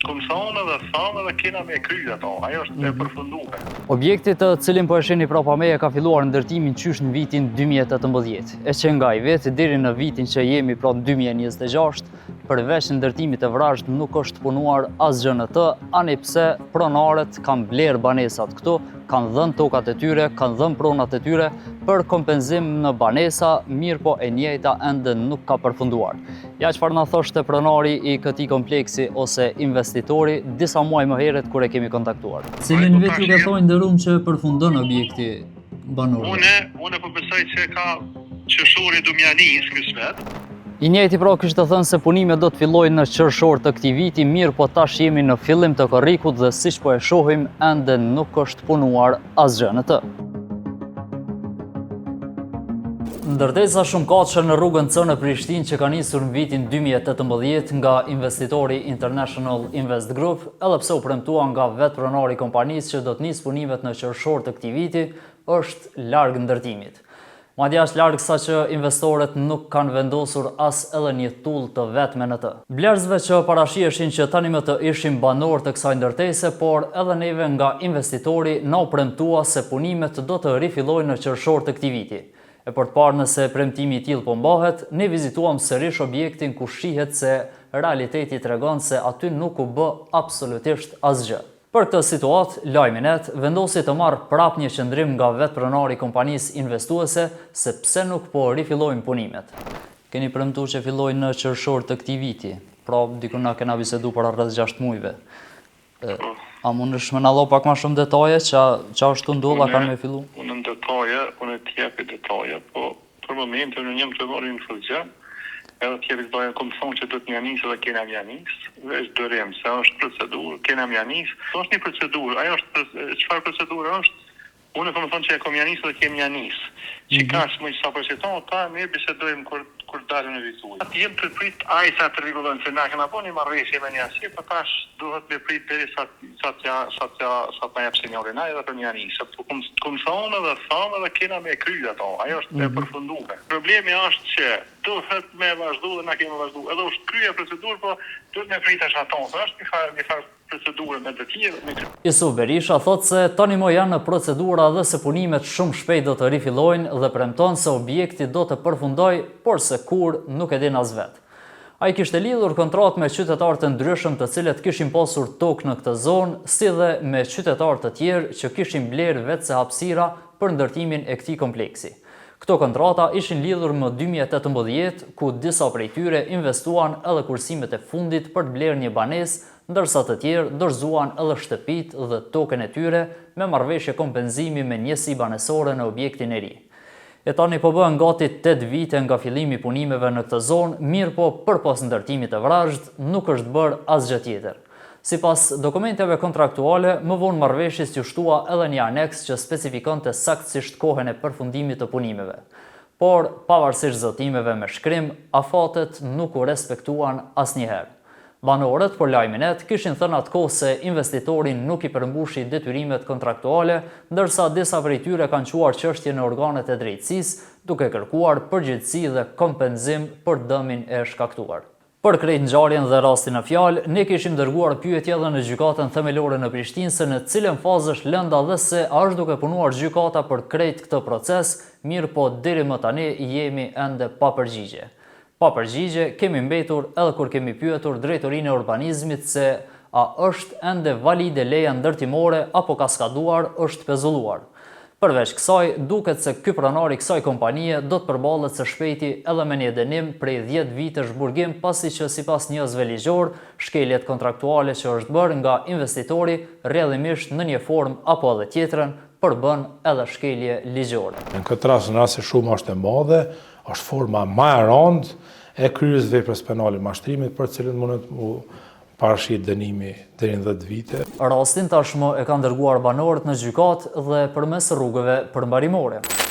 Kum thonë dhe thamë dhe kena me kryjë ato, ajo është e përfunduar. Objekti të cilin po e shihni prapa meje ka filluar ndërtimin qysh në vitin 2018, e që nga i vetë deri në vitin që jemi pra 2026, përveç ndërtimit të Vrazhdit nuk është punuar asgjë në të, ani pse pronarët kanë blerë banesat këtu, kanë dhënë tokat e tyre, kanë dhënë pronat e tyre për kompenzim në banesa, mirë po e njëjta ende nuk ka përfunduar. Ja çfarë na thoshte pronari i këtij kompleksi ose investitori disa muaj më herët kur e kemi kontaktuar. Cilin vetë ju ka thonë ndërum që përfundon objekti banor. Unë po besoj që ka qershori do mja nis kësmet. I njëjti pra kishte thënë se punimet do të fillojnë në qershor të këtij viti, mirë po tash jemi në fillim të korrikut dhe siç po e shohim ende nuk është punuar asgjë në të. Ndërtesa shumëkatëshe në rrugën C në Prishtinë që ka nisur në vitin 2018 nga investitori International Invest Group, edhe pse u premtua nga vetë pronari i kompanisë që do të nisë punimet në qershor të këtij viti, është larg ndërtimit. Madje është larg sa që investorët nuk kanë vendosur as edhe një tull të vetme në të. Blerësve që parashiheshin që tani më të ishim banor të kësaj ndërtese, por edhe neve nga investitori na u premtua se punimet do të rifillojnë në qershor të këtij viti. E për të parë nëse premtimi i tillë po mbahet, ne vizituam sërish objektin ku shihet se realiteti tregon se aty nuk u bë absolutisht asgjë. Për këtë situatë, Lajminet vendosi të marrë prap një qendrim nga vetë pronari i kompanisë investuese se pse nuk po rifillojnë punimet. Keni premtuar që fillojnë në qershor të këtij viti, pra diku na kena bisedu për rreth 6 muajve. A mundesh më na dho pak më shumë detaje ç'a është ndodha kanë me fillu? Unë në detaje, unë të jap detaje, po për momentin unë jam të marrë informacion. Edhe tjerë dojnë kom thonë që do të mjanisë dhe kena mjanisë, veç dërem, se është procedurë, kena mjanisë. Është një procedurë, ajo është, çfarë procedurë është? Unë kom thonë që e kom mjanisë dhe kem mjanisë. Që ka që më që sa përqeton, ta ne bisedojmë kur dalëm në vizullë. Atë jem të prit ajsa të rregullojnë, se na kena po një marrëveshje me një asje, për tash duhet me prit deri sa të jap senjorin ai edhe për mjanisë. Po kum thonë dhe thamë dhe kena me kryjë ato, ajo është e përfunduar. Problemi është që duhet me vazhdu dhe na kemi vazhdu. Edhe është kryja procedurë, po duhet me pritash ato. Është një farë procedurë me të tjerë. Isu Berisha thotë se tani më janë në procedura dhe se punimet shumë shpejt do të rifillojnë dhe premton se objekti do të përfundoj, por se kur nuk e din as vetë. Ai kishte lidhur kontratë me qytetarë të ndryshëm të cilët kishin pasur tokë në këtë zonë, si dhe me qytetarë të tjerë që kishin blerë vetë se hapësira për ndërtimin e këtij kompleksi. Këto kontrata ishin lidhur më 2018, ku disa prej tyre investuan edhe kursimet e fundit për të blerë një banesë, ndërsa të tjerë dorëzuan edhe shtëpitë dhe tokën e tyre me marrëveshje kompenzimi me njësi banesore në objektin e ri. E tani po bëhen gati 8 vite nga fillimi i punimeve në këtë zonë, mirë po përpas ndërtimit të Vrazhdit nuk është bërë asgjë tjetër. Sipas dokumenteve kontraktuale, më vonë marrëveshjes ju shtua edhe një aneks që specifikonte saktësisht kohën e përfundimit të punimeve. Por, pavarësisht zotimeve me shkrim, afatet nuk u respektuan asnjëherë. Banorët, por Lajminet, kishin thënë atkohë se investitori nuk i përmbushi detyrimet kontraktuale, ndërsa disa prej tyre kanë quar çështje në organet e drejtësisë, duke kërkuar përgjegjësi dhe kompenzim për dëmin e shkaktuar. Për krejt ngjarjen dhe rastin në fjalë, ne kishim dërguar pyetje edhe në gjykatën themelore në Prishtinë se në cilën fazë është lënda dhe se a është duke punuar gjykata për krejt këtë proces, mirë po deri më tani jemi ende pa përgjigje. Pa përgjigje kemi mbetur edhe kur kemi pyetur drejtorinë e urbanizmit se a është ende valide leja ndërtimore apo ka skaduar, është pezulluar. Përveç kësaj, duket se ky pronar i kësaj kompanie do të përballet së shpejti edhe me një dënim prej 10 vitesh burgim, pasi që sipas njësve ligjor, shkeljet kontraktuale që është bërë nga investitori rrjedhimisht në një formë apo edhe tjetrën përbën edhe shkelje ligjore. Në këtë rast, në rast se shuma është e madhe, është forma më e rëndë e kryerjes veprës penale mashtrimit për cilën mundet parashit dënimi deri në 10 vite. Rastin tashmë e kanë dërguar banorët në gjykatë dhe përmes rrugëve përmbarimore.